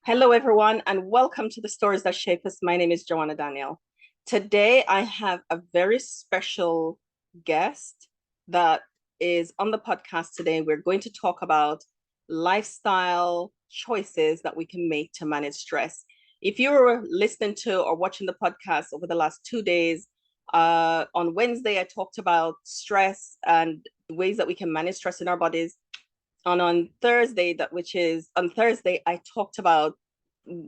Hello, everyone, and welcome to the Stories That Shape Us. My name is Joanna Daniel. Today, I have a very special guest that is on the podcast today. We're going to talk about lifestyle choices that we can make to manage stress. If you were listening to or watching the podcast over the last 2 days, on Wednesday, I talked about stress and ways that we can manage stress in our bodies. And on Thursday, I talked about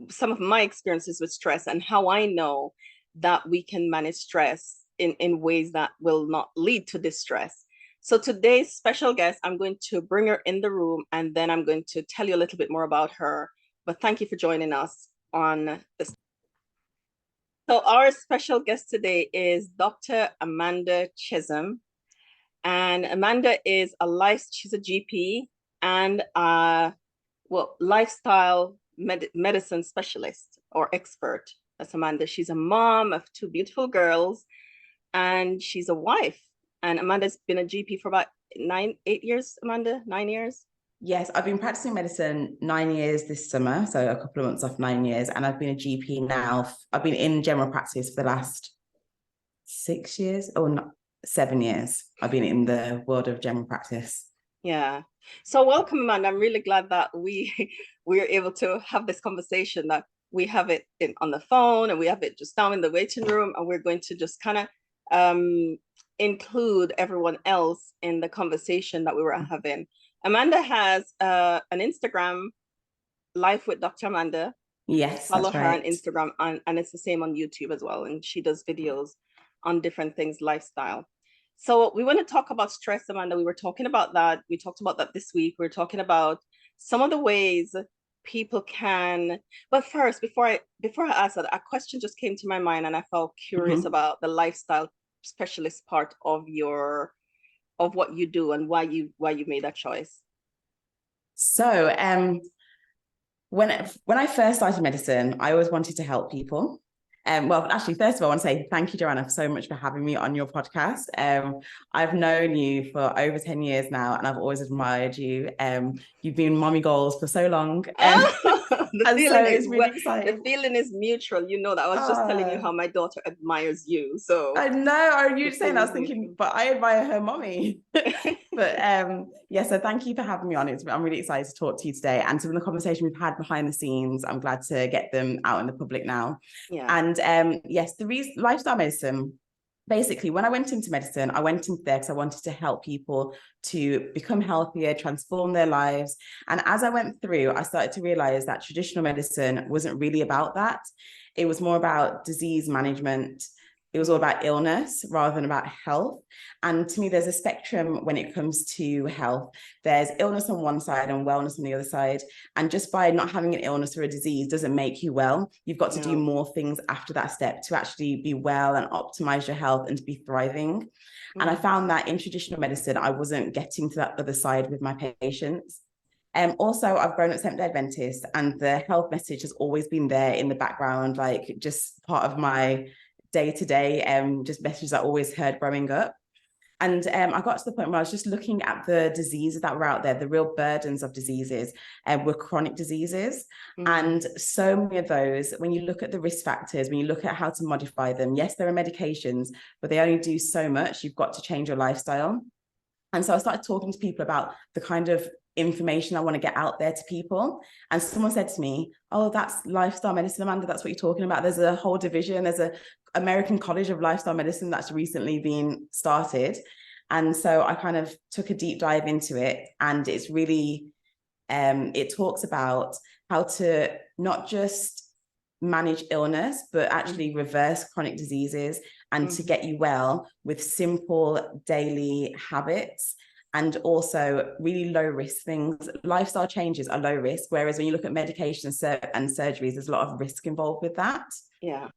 some of my experiences with stress and how I know that we can manage stress in ways that will not lead to distress. So today's special guest, I'm going to bring her in the room and then I'm going to tell you a little bit more about her. But thank you for joining us on this. So our special guest today is Dr. Amanda Chisholm. And Amanda she's a GP and lifestyle medicine specialist or expert. That's Amanda. She's a mom of two beautiful girls and she's a wife. And Amanda's been a GP for about 8 years, Amanda, 9 years. Yes, I've been practicing medicine 9 years this summer, so a couple of months off 9 years, and I've been a GP now. I've been in general practice for the last 6 years, or not 7 years. I've been in the world of general practice. Yeah. So welcome, Amanda. I'm really glad that we're able to have this conversation, that we have it on the phone and we have it just now in the waiting room, and we're going to just kind of include everyone else in the conversation that we were having. Amanda has an Instagram, Life with Dr. Amanda. Yes, follow that's her right. on Instagram, and it's the same on YouTube as well. And she does videos on different things, lifestyle. So we want to talk about stress, Amanda. We were talking about that. We talked about that this week. We're talking about some of the ways people can. But first, before I ask that, a question just came to my mind, and I felt curious about the lifestyle specialist part of what you do and why you made that choice. So, when I first started medicine, I always wanted to help people. Well, actually, first of all, I want to say thank you, Joanna, so much for having me on your podcast. I've known you for over 10 years now, and I've always admired you. You've been mommy goals for so long. The feeling is mutual. You know that. I was just telling you how my daughter admires you. So I know. Are you saying? I was thinking, but I admire her mommy. But yeah, so thank you for having me on. I'm really excited to talk to you today, and some of the conversation we've had behind the scenes, I'm glad to get them out in the public now. Yeah. And yes, lifestyle medicine. Basically, when I went into medicine, I went into there because I wanted to help people to become healthier, transform their lives. And as I went through, I started to realize that traditional medicine wasn't really about that. It was more about disease management. It was all about illness rather than about health. And to me, there's a spectrum when it comes to health. There's illness on one side and wellness on the other side. And just by not having an illness or a disease doesn't make you well. You've got to do more things after that step to actually be well and optimize your health and to be thriving. And I found that in traditional medicine, I wasn't getting to that other side with my patients. Also, I've grown up Seventh-day Adventist, and the health message has always been there in the background, like just part of my day-to-day, just messages I always heard growing up. And I got to the point where I was just looking at the diseases that were out there, the real burdens of diseases, were chronic diseases. And so many of those, when you look at the risk factors, when you look at how to modify them, yes, there are medications, but they only do so much. You've got to change your lifestyle. And so I started talking to people about the kind of information I want to get out there to people. And someone said to me, oh, that's lifestyle medicine, Amanda, that's what you're talking about. There's a whole division, there's a American College of Lifestyle Medicine that's recently been started. And so I kind of took a deep dive into it, and it's really, it talks about how to not just manage illness, but actually reverse chronic diseases and to get you well with simple daily habits. And also really low risk things. Lifestyle changes are low risk, whereas when you look at medication and surgeries, there's a lot of risk involved with that. Yeah.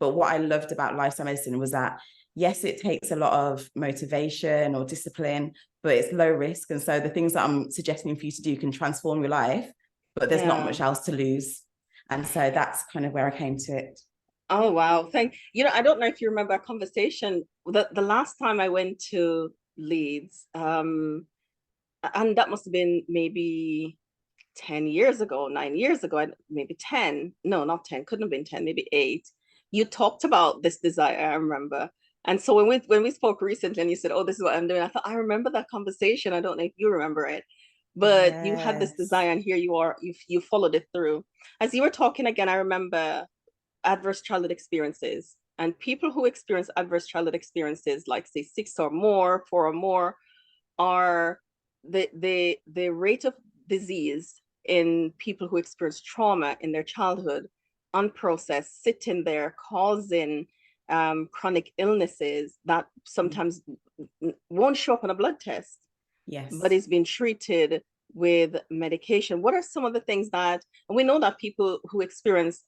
But what I loved about lifestyle medicine was that, yes, it takes a lot of motivation or discipline, but it's low risk. And so the things that I'm suggesting for you to do can transform your life, but there's not much else to lose. And so that's kind of where I came to it. Oh, wow. I don't know if you remember a conversation the last time I went to Leeds, and that must have been maybe 10 years ago, 9 years ago, maybe 10, no, not 10, couldn't have been 10, maybe 8, you talked about this desire, I remember. And so when we spoke recently and you said, oh, this is what I'm doing, I thought, I remember that conversation. I don't know if you remember it, but you had this Yes. desire and here you are, you followed it through. As you were talking again, I remember adverse childhood experiences, and people who experience adverse childhood experiences, like say 6 or more, 4 or more, are the rate of disease in people who experience trauma in their childhood, unprocessed, sitting there, causing chronic illnesses that sometimes won't show up on a blood test, but Yes. is being treated with medication. What are some of the things that, and we know that people who experience,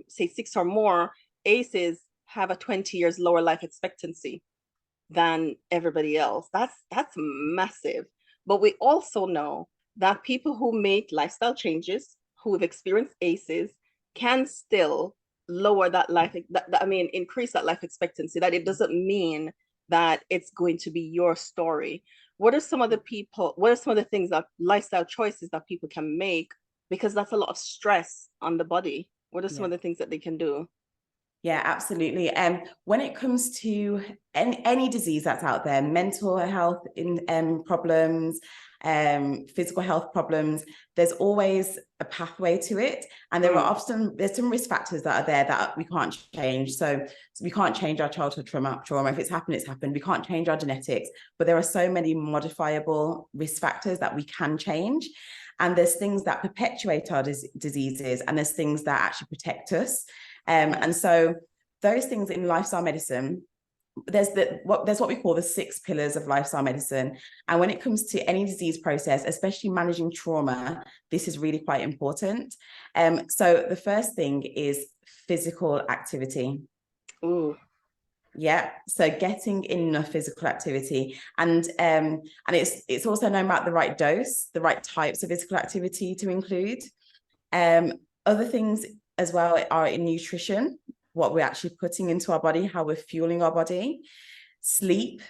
say, 6 or more ACEs have a 20 years lower life expectancy than everybody else. That's massive. But we also know that people who make lifestyle changes, who have experienced ACEs, can still lower that I mean, increase that life expectancy. That it doesn't mean that it's going to be your story. What are some of the people, what are some of the things that lifestyle choices that people can make? Because that's a lot of stress on the body. What are some Yeah. of the things that they can do? Yeah, absolutely. When it comes to any disease that's out there, mental health in problems, physical health problems, there's always a pathway to it. And there's some risk factors that are there that we can't change. So we can't change our childhood trauma. If it's happened, it's happened. We can't change our genetics, but there are so many modifiable risk factors that we can change. And there's things that perpetuate our diseases, and there's things that actually protect us. And so those things in lifestyle medicine, there's what we call the 6 pillars of lifestyle medicine. And when it comes to any disease process, especially managing trauma, this is really quite important. So the first thing is physical activity. Ooh. Yeah, so getting enough physical activity, and it's also known about the right dose, the right types of physical activity to include. Other things as well are in nutrition, what we're actually putting into our body, how we're fueling our body. Sleep,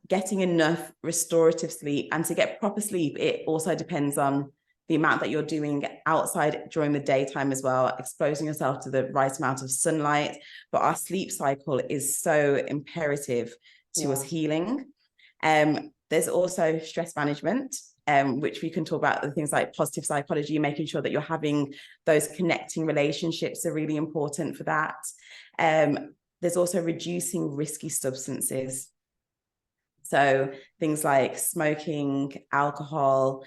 getting enough restorative sleep. And to get proper sleep, it also depends on the amount that you're doing outside during the daytime as well, exposing yourself to the right amount of sunlight. But our sleep cycle is so imperative to us healing. There's also stress management, which we can talk about, the things like positive psychology, making sure that you're having those connecting relationships are really important for that. There's also reducing risky substances. So things like smoking, alcohol,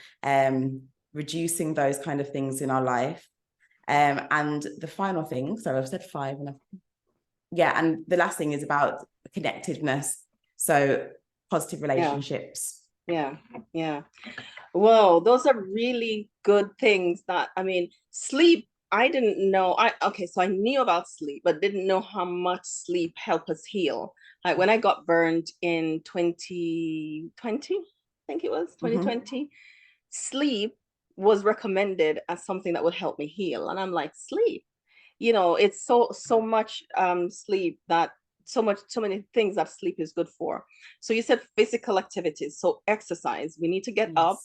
reducing those kind of things in our life. And the final thing, so I've said 5, and the last thing is about connectedness. So positive relationships. Yeah. Whoa, those are really good things. That, I mean, sleep, I didn't know. So I knew about sleep, but didn't know how much sleep help us heal. Like when I got burned in 2020, I think it was 2020, sleep was recommended as something that would help me heal. And I'm like, sleep, it's so much sleep, that so many things that sleep is good for. So you said physical activities, so exercise. We need to get up,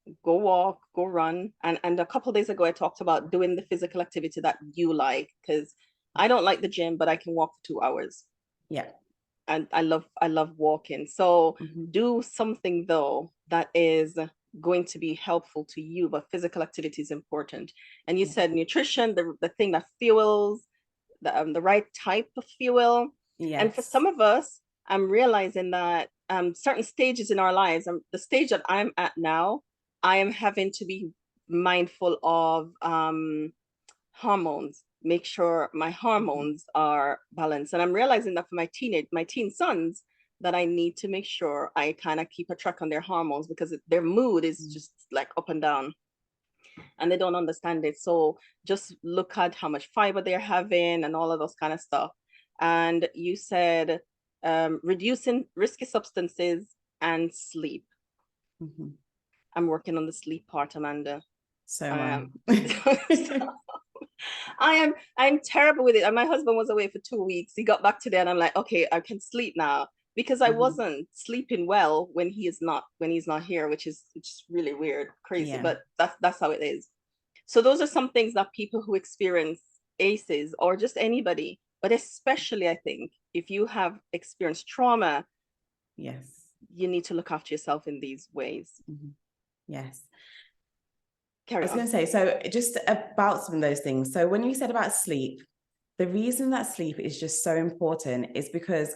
Yes. go walk, go run. And a couple of days ago I talked about doing the physical activity that you like, because I don't like the gym, but I can walk for 2 hours. Yeah. And I love walking. So do something though that is going to be helpful to you, but physical activity is important. And you said nutrition, the thing that fuels, the right type of fuel. And for Yes. some of us, I'm realizing that certain stages in our lives, the stage that I'm at now, I am having to be mindful of hormones, make sure my hormones are balanced. And I'm realizing that for my teen sons, that I need to make sure I kind of keep a track on their hormones, because their mood is just like up and down and they don't understand it. So just look at how much fiber they're having and all of those kind of stuff. And you said reducing risky substances and sleep. I'm working on the sleep part, Amanda. So I am. I'm terrible with it. And my husband was away for 2 weeks. He got back today and I'm like, okay, I can sleep now, because I wasn't sleeping well when he's not here, which is really weird, crazy, Yeah. but that's how it is. So those are some things that people who experience ACEs, or just anybody, but especially I think if you have experienced trauma, Yes. you need to look after yourself in these ways. Mm-hmm. Yes. I Carry was on. going to say, so just about some of those things. So when you said about sleep, the reason that sleep is just so important is because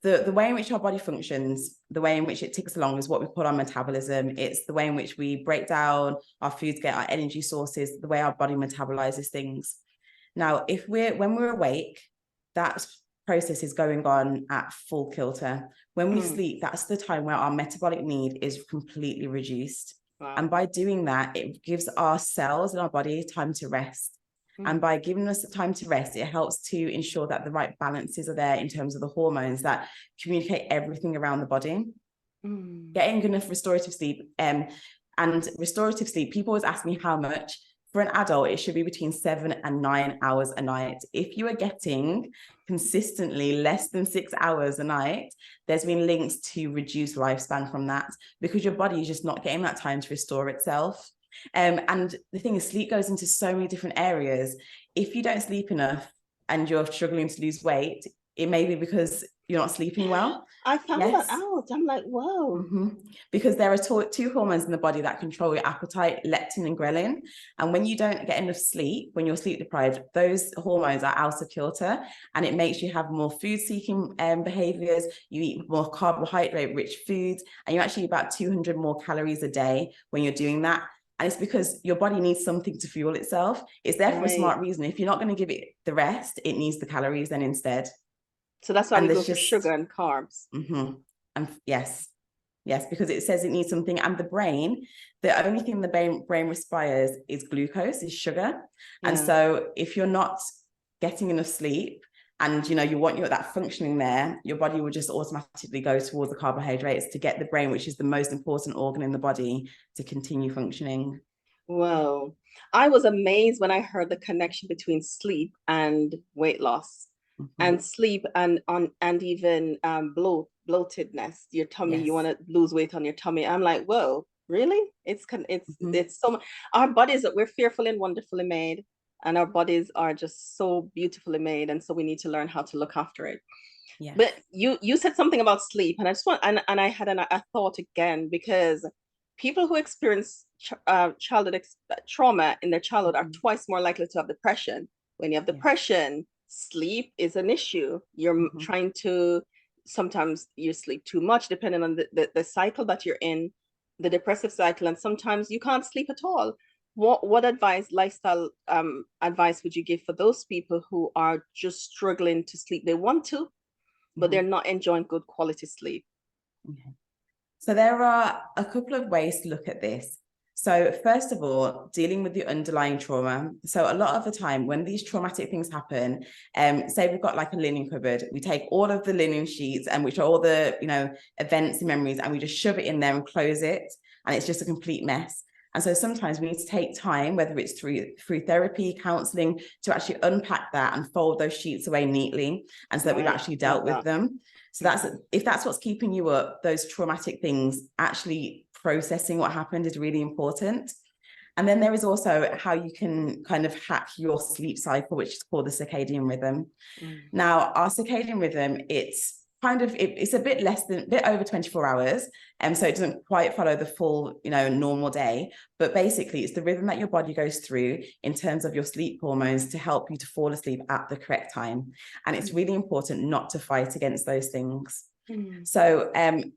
the way in which our body functions, the way in which it ticks along is what we call our metabolism. It's the way in which we break down our foods, get our energy sources, the way our body metabolizes things. Now, when we're awake, that process is going on at full kilter. When we sleep, that's the time where our metabolic need is completely reduced. Wow. And by doing that, it gives our cells and our body time to rest. And by giving us the time to rest, it helps to ensure that the right balances are there in terms of the hormones that communicate everything around the body. Getting enough restorative sleep, and restorative sleep, people always ask me how much. For an adult, it should be between 7 and 9 hours a night. If you are getting consistently less than 6 hours a night, there's been links to reduced lifespan from that, because your body is just not getting that time to restore itself. And the thing is, sleep goes into so many different areas. If you don't sleep enough and you're struggling to lose weight, it may be because you're not sleeping well. I found that out. I'm like, whoa. Because there are two hormones in the body that control your appetite, leptin and ghrelin. And when you don't get enough sleep, when you're sleep deprived, those hormones are out of kilter, and it makes you have more food-seeking behaviors. You eat more carbohydrate-rich foods, and you actually eat about 200 more calories a day when you're doing that. And it's because your body needs something to fuel itself. It's there for a smart reason. If you're not going to give it the rest, it needs the calories then instead. So that's why we go for sugar and carbs. And yes, because it says it needs something. And the brain, the only thing the brain respires is glucose, is sugar. And so if you're not getting enough sleep, and you want that functioning there, your body will just automatically go towards the carbohydrates to get the brain, which is the most important organ in the body, to continue functioning. Whoa. I was amazed when I heard the connection between sleep and weight loss, and sleep and even bloatedness, your tummy. You want to lose weight on your tummy. I'm like, whoa, really? It's so much. Our bodies, we're fearfully and wonderfully made, and our bodies are just so beautifully made, and so we need to learn how to look after it. But you said something about sleep, and I just want and I had a thought again, because people who experience childhood trauma in their childhood are twice more likely to have depression. When you have depression, sleep is an issue. You're trying to, sometimes you sleep too much depending on the cycle that you're in, the depressive cycle, and sometimes you can't sleep at all. What lifestyle advice would you give for those people who are just struggling to sleep? They want to, but they're not enjoying good quality sleep. So there are a couple of ways to look at this. So first of all, dealing with the underlying trauma. So a lot of the time when these traumatic things happen, say we've got like a linen cupboard, we take all of the linen sheets, and which are all the events and memories, and we just shove it in there and close it, and it's just a complete mess. And so sometimes we need to take time, whether it's through therapy, counseling, to actually unpack that and fold those sheets away neatly, and so that we've actually dealt with them. So if that's what's keeping you up, those traumatic things, actually processing what happened is really important. And then there is also how you can kind of hack your sleep cycle, which is called the circadian rhythm. Now, our circadian rhythm, it's a bit over 24 hours. And so it doesn't quite follow the full, normal day, but basically it's the rhythm that your body goes through in terms of your sleep hormones to help you to fall asleep at the correct time. And it's really important not to fight against those things. So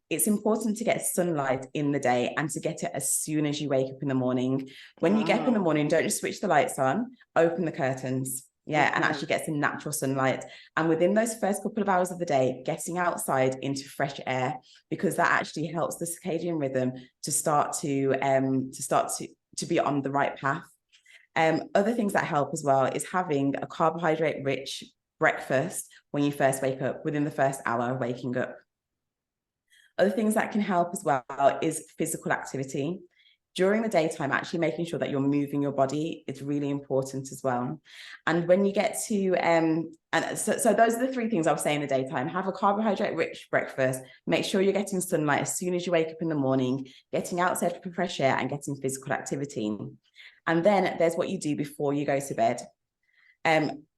it's important to get sunlight in the day, and to get it as soon as you wake up in the morning. When you get up in the morning, don't just switch the lights on, open the curtains. And actually get some natural sunlight. And within those first couple of hours of the day, getting outside into fresh air, because that actually helps the circadian rhythm to start to be on the right path. Other things that help as well is having a carbohydrate-rich breakfast when you first wake up, within the first hour of waking up. Other things that can help as well is physical activity. during the daytime, actually making sure that you're moving your body is really important as well. And when you get to, and so those are the three things I was saying in the daytime: have a carbohydrate rich breakfast, make sure you're getting sunlight as soon as you wake up in the morning, getting outside for fresh air, and getting physical activity. And then there's what you do before you go to bed.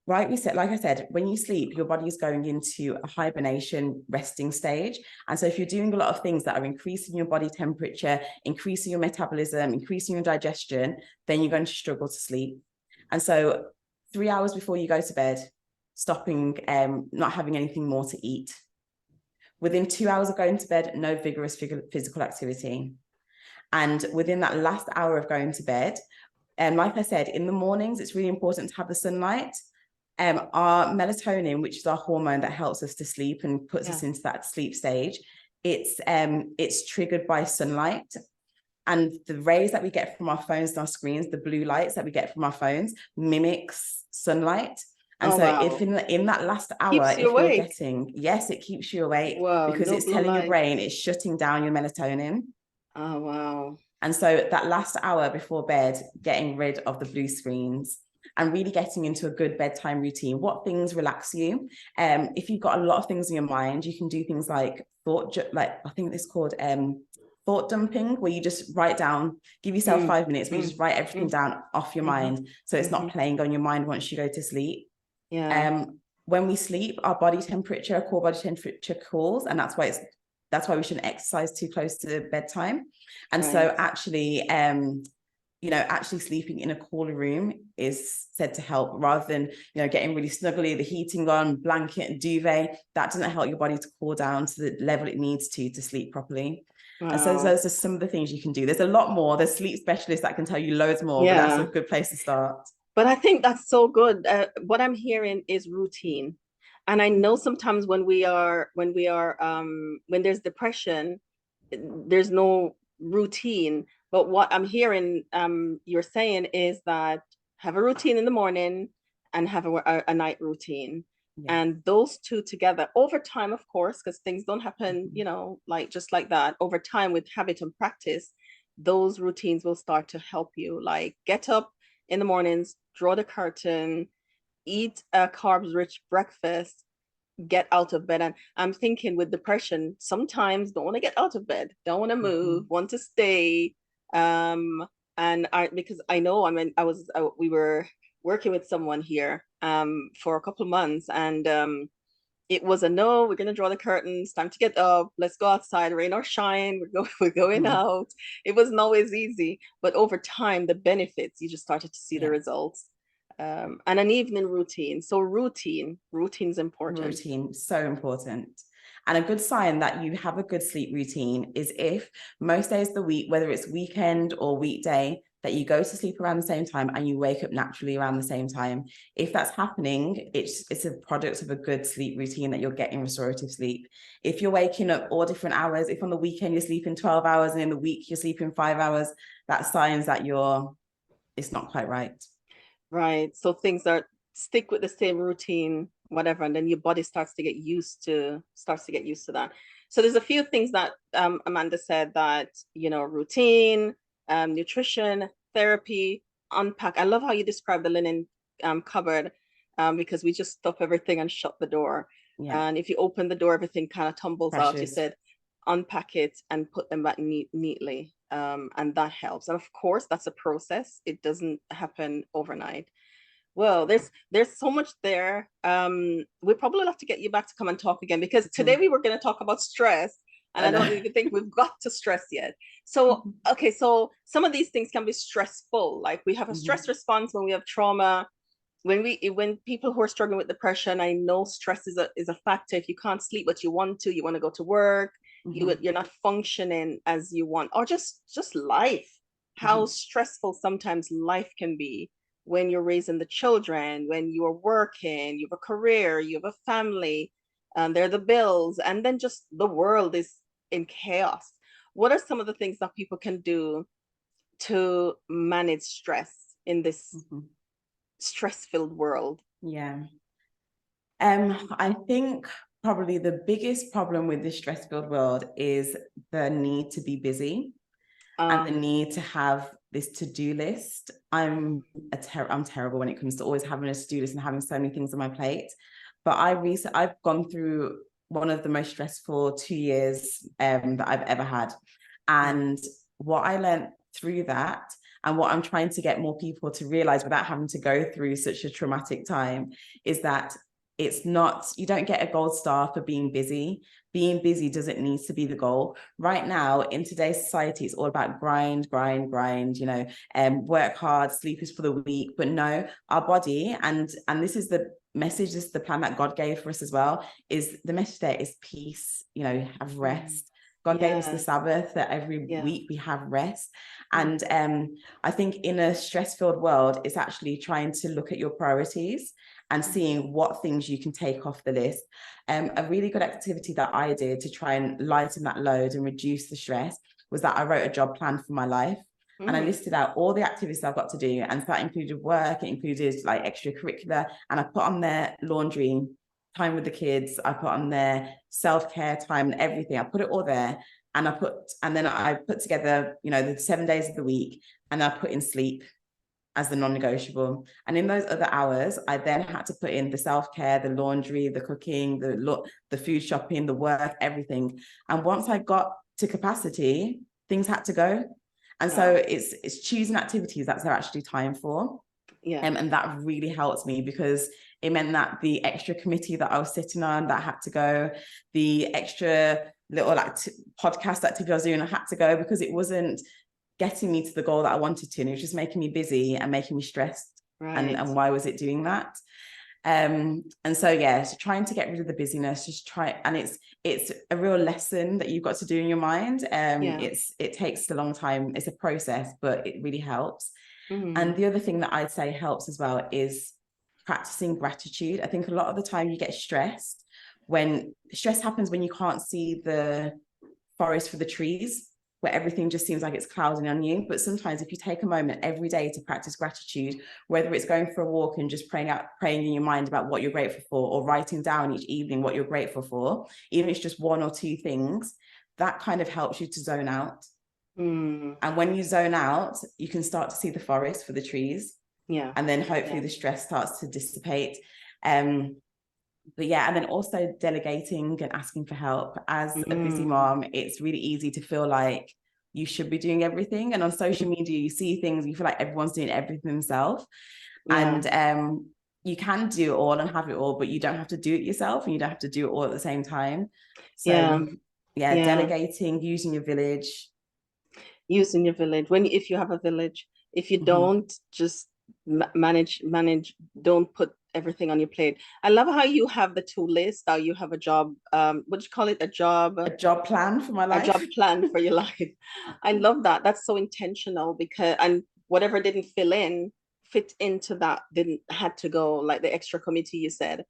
Right, we said, like I said, when you sleep, your body is going into a hibernation resting stage. And so if you're doing a lot of things that are increasing your body temperature, increasing your metabolism, increasing your digestion, then you're going to struggle to sleep. And so 3 hours before you go to bed, stopping, not having anything more to eat. Within 2 hours of going to bed, no vigorous physical activity. And within that last hour of going to bed, like I said, in the mornings, it's really important to have the sunlight. Our melatonin, which is our hormone that helps us to sleep and puts us into that sleep stage, it's triggered by sunlight. And the rays that we get from our phones and our screens, the blue lights that we get from our phones, mimics sunlight. And if in that last hour, if you're getting, yes, it keeps you awake because it's telling your brain it's shutting down your melatonin. Oh, wow. And so that last hour before bed, getting rid of the blue screens and really getting into a good bedtime routine. What things relax you? If you've got a lot of things in your mind, you can do things like I think it's called thought dumping, where you just write down, give yourself 5 minutes, where you just write everything down off your mind. So it's not playing on your mind once you go to sleep. Yeah. When we sleep, our core body temperature cools, and that's why we shouldn't exercise too close to bedtime. And so actually, actually sleeping in a cooler room is said to help, rather than, getting really snuggly, the heating on, blanket and duvet. That doesn't help your body to cool down to the level it needs to sleep properly. Wow. And so those are some of the things you can do. There's a lot more. There's sleep specialists that can tell you loads more, but that's a good place to start. But I think that's so good. What I'm hearing is routine. And I know sometimes when there's depression, there's no routine. But what I'm hearing you're saying is that have a routine in the morning and have a night routine. Yeah. And those two together over time, of course, because things don't happen, like just like that. Over time, with habit and practice, those routines will start to help you. Like get up in the mornings, draw the curtain, eat a carbs-rich breakfast, get out of bed. And I'm thinking with depression, sometimes don't want to get out of bed, don't want to move, want to stay. Because I know, we were working with someone here for a couple of months, and it was a no, we're going to draw the curtains, time to get up, let's go outside, rain or shine, we're going out. It wasn't always easy, but over time, the benefits, you just started to see the results. And an evening routine. So routine's important. Routine, so important. And a good sign that you have a good sleep routine is if most days of the week, whether it's weekend or weekday, that you go to sleep around the same time and you wake up naturally around the same time. If that's happening, it's a product of a good sleep routine that you're getting restorative sleep. If you're waking up all different hours, if on the weekend you're sleeping 12 hours and in the week you're sleeping 5 hours, that's signs that it's not quite right. Right. So things stick with the same routine, whatever, and then your body starts to get used to that. So there's a few things that Amanda said, that routine, nutrition, therapy, unpack. I love how you describe the linen cupboard, because we just stuff everything and shut the door. Yeah. And if you open the door, everything kind of tumbles out. You said unpack it and put them back neatly. And that helps. And of course, that's a process. It doesn't happen overnight. Well, there's so much there. We probably have to get you back to come and talk again, because today we were going to talk about stress, and I don't even think we've got to stress yet. So, okay, so some of these things can be stressful. Like we have a stress response when we have trauma. When people who are struggling with depression, I know stress is a factor. If you can't sleep but you want to go to work, you're not functioning as you want, or just life, how stressful sometimes life can be when you're raising the children, when you're working, you have a career, you have a family, and there are the bills, and then just the world is in chaos. What are some of the things that people can do to manage stress in this stress-filled world? Yeah. I think probably the biggest problem with this stress-filled world is the need to be busy. and the need to have this to-do list. I'm terrible when it comes to always having a to-do list and having so many things on my plate. But I've gone through one of the most stressful 2 years that I've ever had. And what I learned through that, and what I'm trying to get more people to realize without having to go through such a traumatic time, is that it's not, you don't get a gold star for being busy. Being busy doesn't need to be the goal. Right now, in today's society, it's all about grind, work hard, sleep is for the weak. But no, our body, and this is the message, this is the plan that God gave for us as well, is the message there is peace, have rest. God gave us the Sabbath, that every week we have rest. And I think in a stress-filled world, it's actually trying to look at your priorities and seeing what things you can take off the list. A really good activity that I did to try and lighten that load and reduce the stress was that I wrote a job plan for my life. And I listed out all the activities I've got to do. And that included work, it included like extracurricular. And I put on there laundry, time with the kids. I put on there self-care time and everything. I put it all there. And then I put together, the 7 days of the week. And I put in sleep as the non-negotiable. And in those other hours, I then had to put in the self-care, the laundry, the cooking, the food shopping, the work, everything. And once I got to capacity, things had to go. And so it's choosing activities that there actually time for. And that really helped me, because it meant that the extra committee that I was sitting on, that had to go, the extra little podcast activity I was doing, I had to go, because it wasn't getting me to the goal that I wanted to, and it was just making me busy and making me stressed. And why was it doing that? And so so trying to get rid of the busyness, and it's a real lesson that you've got to do in your mind. It takes a long time, it's a process, but it really helps. And the other thing that I'd say helps as well is practicing gratitude. I think a lot of the time you get stressed when stress happens, when you can't see the forest for the trees, where everything just seems like it's clouding on you. But sometimes if you take a moment every day to practice gratitude, whether it's going for a walk and just praying in your mind about what you're grateful for, or writing down each evening what you're grateful for, even if it's just one or two things, that kind of helps you to zone out. And when you zone out, you can start to see the forest for the trees. And then hopefully the stress starts to dissipate. But and then also delegating and asking for help. As a busy mom, it's really easy to feel like you should be doing everything. And on social media, you see things, you feel like everyone's doing everything themselves. And you can do it all and have it all, but you don't have to do it yourself, and you don't have to do it all at the same time. So delegating, using your village. If you have a village, if you don't, just manage, don't put everything on your plate. I love how you have the to list, how you have a job, what do you call it? A job plan for my life. A job plan for your life. I love that. That's so intentional, because, and whatever didn't fit into that had to go, like the extra committee you said.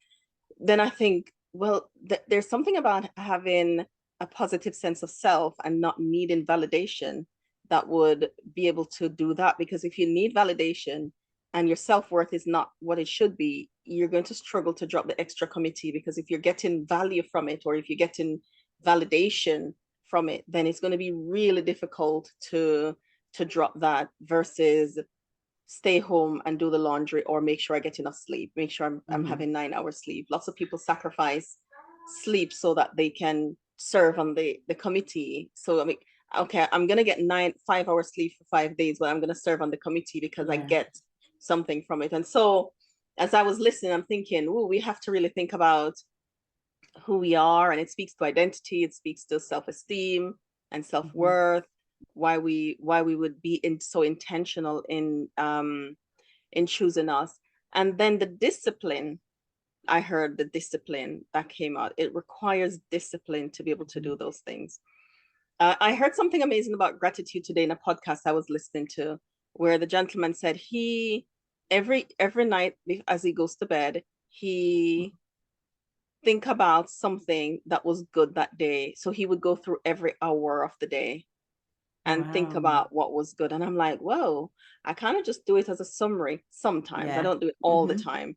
Then I think, well, there's something about having a positive sense of self and not needing validation that would be able to do that. Because if you need validation and your self-worth is not what it should be, you're going to struggle to drop the extra committee, because if you're getting value from it, or if you're getting validation from it, then it's going to be really difficult to drop that, versus stay home and do the laundry, or make sure I get enough sleep, make sure I'm having 9 hours sleep. Lots of people sacrifice sleep so that they can serve on the committee. So I mean, okay, I'm gonna get 5 hours sleep for 5 days, but I'm gonna serve on the committee because I get something from it. And so as I was listening, I'm thinking, oh, we have to really think about who we are, and it speaks to identity, it speaks to self-esteem and self-worth, why we would be so intentional in choosing us. And then the discipline, I heard the discipline that came out, it requires discipline to be able to do those things. I heard something amazing about gratitude today in a podcast I was listening to, where the gentleman said he every night as he goes to bed, he think about something that was good that day. So he would go through every hour of the day and think about what was good. And I'm like, whoa, I kind of just do it as a summary sometimes. I don't do it all the time.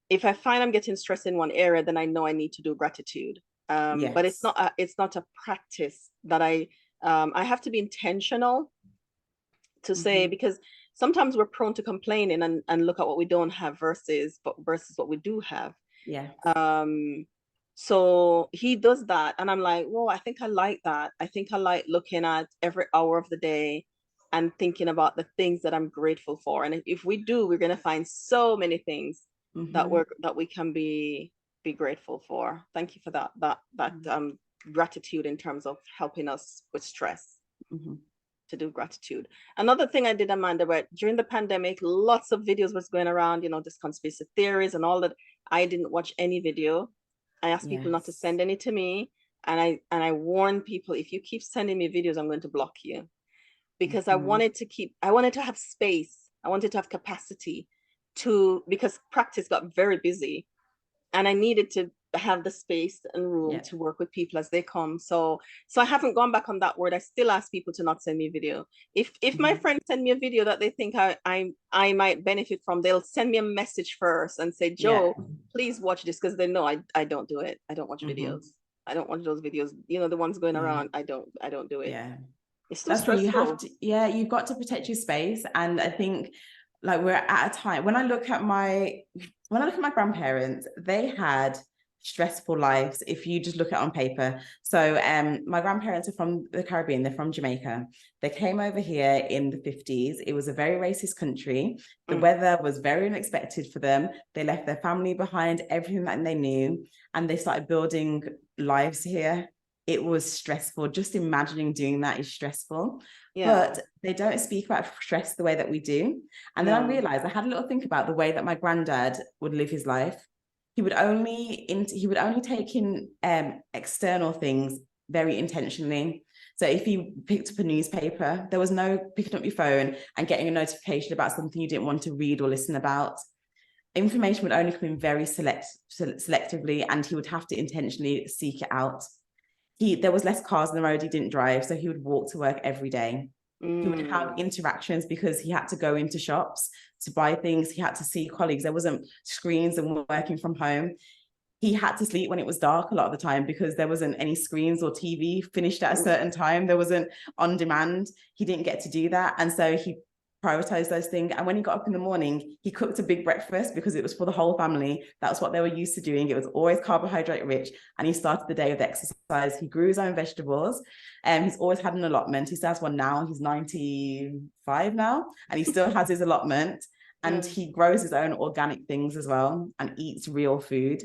If I find I'm getting stressed in one area, then I know I need to do gratitude. But it's not a practice that I have to be intentional to say, because sometimes we're prone to complaining and look at what we don't have versus what we do have. Yeah. So he does that, and I'm like, whoa, I think I like that. I think I like looking at every hour of the day and thinking about the things that I'm grateful for. And if we do, we're gonna find so many things that we can be grateful for. Thank you for that gratitude in terms of helping us with stress. To do gratitude. Another thing I did, Amanda, where during the pandemic, lots of videos was going around, just conspiracy theories and all that. I didn't watch any video. I asked people not to send any to me. And I warned people, if you keep sending me videos, I'm going to block you. Because I wanted to have space. I wanted to have capacity because practice got very busy. And I needed to have the space and room to work with people as they come. So I haven't gone back on that word. I still ask people to not send me a video. If my friends send me a video that they think I might benefit from, they'll send me a message first and say, Joe, please watch this, because they know I don't do it. I don't watch videos. I don't watch those videos. The ones going around. I don't do it. Yeah. It's too stressful. You have to, you've got to protect your space. And I think, like, we're at a time when I look at my grandparents, they had stressful lives if you just look at it on paper. So my grandparents are from the Caribbean. They're from Jamaica. They came over here in the 50s. It was a very racist country. The weather was very unexpected for them. They left their family behind, everything that they knew, and they started building lives here. It was stressful. Just imagining doing that is stressful. But they don't speak about stress the way that we do. And then I realized, I had a little think about the way that my granddad would live his life. He would only take in external things very intentionally. So if you picked up a newspaper, there was no picking up your phone and getting a notification about something you didn't want to read or listen about. Information would only come in very selectively, and he would have to intentionally seek it out. There was less cars on the road. He didn't drive, so he would walk to work every day. He would have interactions because he had to go into shops to buy things. He had to see colleagues. There wasn't screens and working from home. He had to sleep when it was dark a lot of the time because there wasn't any screens or TV finished at a certain time. There wasn't on demand. He didn't get to do that. And so he prioritize those things. And when he got up in the morning, he cooked a big breakfast because it was for the whole family. That's what they were used to doing. It was always carbohydrate rich. And he started the day with exercise. He grew his own vegetables. He's always had an allotment. He still has one now. He's 95 now, and he still has his allotment. And he grows his own organic things as well and eats real food.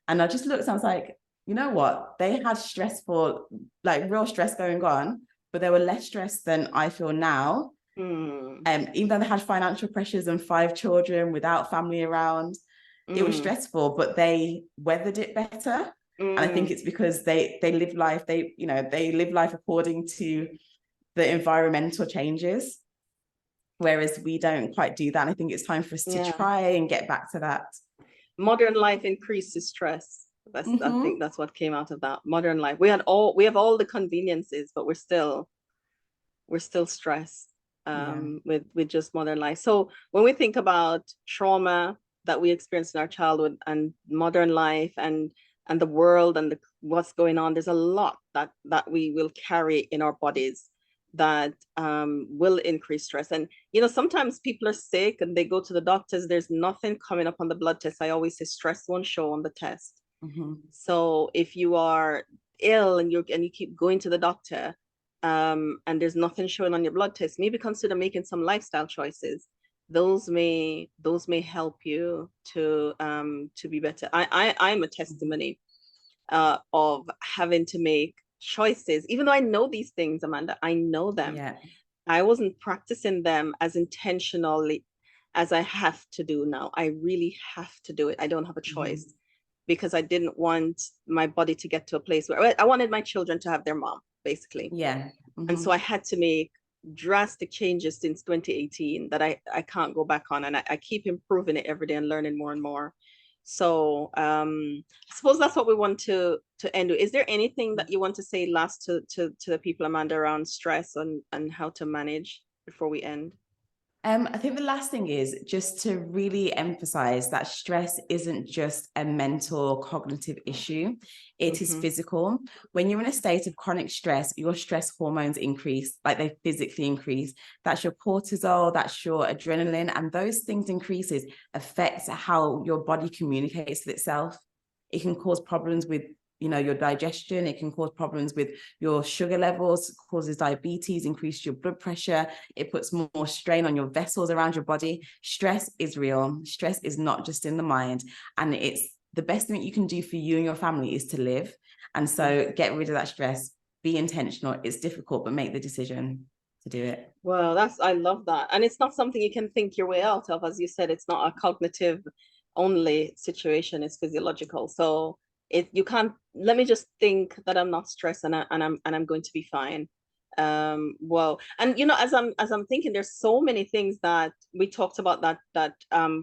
And I just looked and I was like, you know what? They had real stress going on, but they were less stressed than I feel now. Even though they had financial pressures and 5 children without family around, it was stressful, but they weathered it better. And I think it's because they live life, they live life according to the environmental changes, whereas we don't quite do that. And I think it's time for us to try and get back to that. Modern life increases stress. I think that's what came out of that. Modern life. We have all the conveniences, but we're still stressed with just modern life. So when we think about trauma that we experienced in our childhood and modern life and the world and what's going on, there's a lot that we will carry in our bodies that will increase stress. And sometimes people are sick and they go to the doctors, there's nothing coming up on the blood test. I always say stress won't show on the test. So if you are ill and you keep going to the doctor and there's nothing showing on your blood test, maybe consider making some lifestyle choices. Those may help you to be better. I'm a testimony of having to make choices, even though I know these things, Amanda. I know them. I wasn't practicing them as intentionally as I have to do now. I really have to do it. I don't have a choice because I didn't want my body to get to a place where I wanted my children to have their mom, basically. And so I had to make drastic changes since 2018 that I can't go back on, and I keep improving it every day and learning more and more. So I suppose that's what we want to end with. Is there anything that you want to say last to the people, Amanda, around stress and how to manage before we end? I think the last thing is just to really emphasize that stress isn't just a mental or cognitive issue. It is physical. When you're in a state of chronic stress, your stress hormones increase, like they physically increase. That's your cortisol, that's your adrenaline, and those things increases affects how your body communicates with itself. It can cause problems with your digestion. It can cause problems with your sugar levels, causes diabetes, increase your blood pressure. It puts more strain on your vessels around your body. Stress is real. Stress is not just in the mind. And it's the best thing you can do for you and your family is to live. And so get rid of that stress, be intentional. It's difficult, but make the decision to do it. Well, I love that. And it's not something you can think your way out of. As you said, it's not a cognitive only situation, it's physiological. So you can't, let me just think that I'm not stressed and I'm going to be fine. Well, and as I'm thinking, there's so many things that we talked about that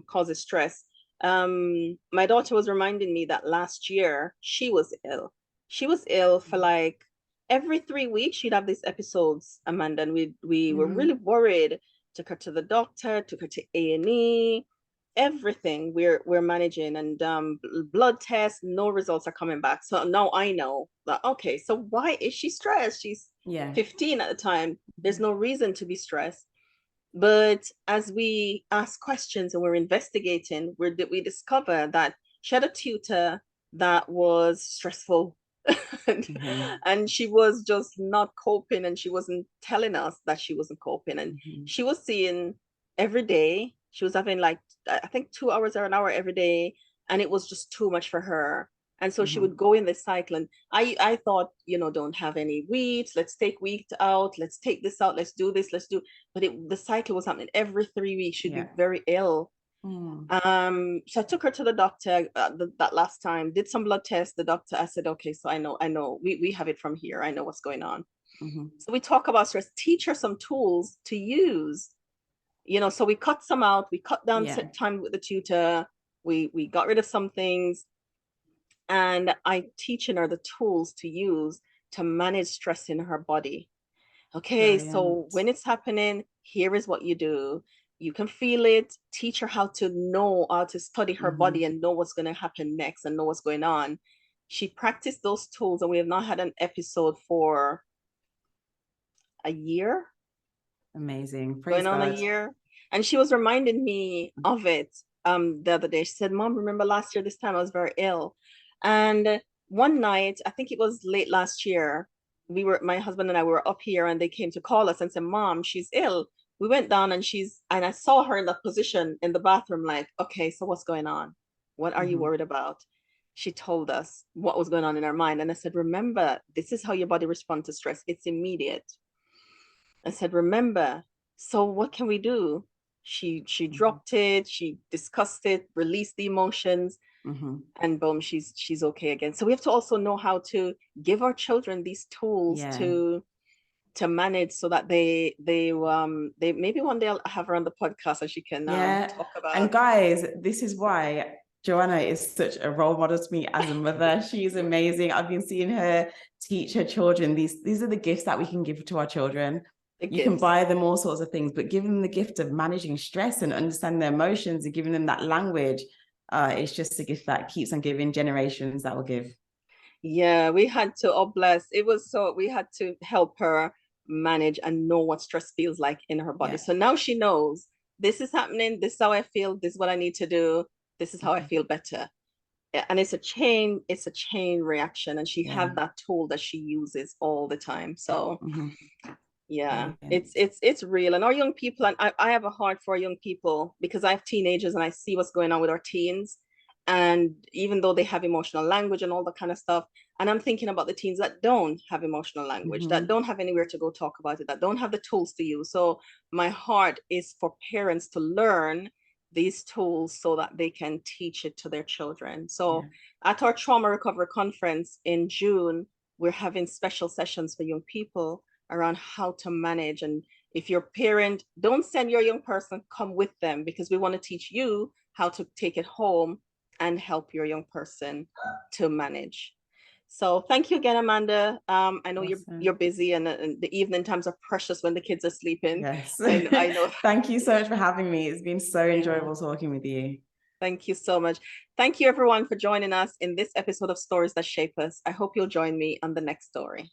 causes stress. My daughter was reminding me that last year she was ill. She was ill for like every 3 weeks. She'd have these episodes, Amanda, and we were really worried. Took her to the doctor, took her to A&E, everything we're managing, and blood tests, no results are coming back. So now I know that, okay, so why is she stressed? She's 15 at the time. There's no reason to be stressed. But as we ask questions and we're investigating, we discover that she had a tutor that was stressful. And she was just not coping, and she wasn't telling us that she wasn't coping. And she was seeing every day, she was having like, I think 2 hours or an hour every day, and it was just too much for her. And so she would go in this cycle, and I thought, don't have any wheat, let's take wheat out, let's take this out, let's do this, let's do. But the cycle was happening every 3 weeks. She'd be very ill. So I took her to the doctor that last time, did some blood tests. The doctor, I said, okay, so I know we have it from here. I know what's going on. So we talk about stress, teach her some tools to use, so we cut some out, we cut down time with the tutor, we got rid of some things, and I teaching her the tools to use to manage stress in her body. Okay, so when it's happening, here is what you do. You can feel it, teach her how to know, how to study her body and know what's going to happen next and know what's going on. She practiced those tools, and we have not had an episode for a year. Amazing. Praise going on God. A year. And she was reminding me of it the other day. She said, Mom, remember last year, this time I was very ill. And one night, I think it was late last year, my husband and I were up here, and they came to call us and said, Mom, she's ill. We went down, and I saw her in that position in the bathroom, like, okay, so what's going on? What are you worried about? She told us what was going on in her mind. And I said, remember, this is how your body responds to stress. It's immediate. I said, remember, so what can we do? She dropped it, she discussed it, released the emotions, and boom, she's okay again. So we have to also know how to give our children these tools to manage, so that they maybe one day I'll have her on the podcast and she can talk about. And guys, this is why Joanna is such a role model to me as a mother. She's amazing. I've been seeing her teach her children. These are the gifts that we can give to our children. You can buy them all sorts of things, but giving them the gift of managing stress and understanding their emotions and giving them that language, it's just a gift that keeps on giving, generations that will give. Yeah, we had to, oh bless, we had to help her manage and know what stress feels like in her body. So now she knows, this is happening, this is how I feel, this is what I need to do, this is how I feel better. And it's a chain reaction, and she have that tool that she uses all the time. So it's real. And our young people, and I have a heart for young people, because I have teenagers and I see what's going on with our teens. And even though they have emotional language and all that kind of stuff, and I'm thinking about the teens that don't have emotional language, that don't have anywhere to go talk about it, that don't have the tools to use. So my heart is for parents to learn these tools so that they can teach it to their children. So at our trauma recovery conference in June, we're having special sessions for young people around how to manage. And if you're a parent, don't send your young person, come with them, because we want to teach you how to take it home and help your young person to manage. So thank you again, Amanda. I know you're Awesome. busy, and the evening times are precious when the kids are sleeping. Yes. I know. Thank you so much for having me. It's been so Yeah. enjoyable talking with you. Thank you so much. Thank you, everyone, for joining us in this episode of Stories That Shape Us. I hope you'll join me on the next story.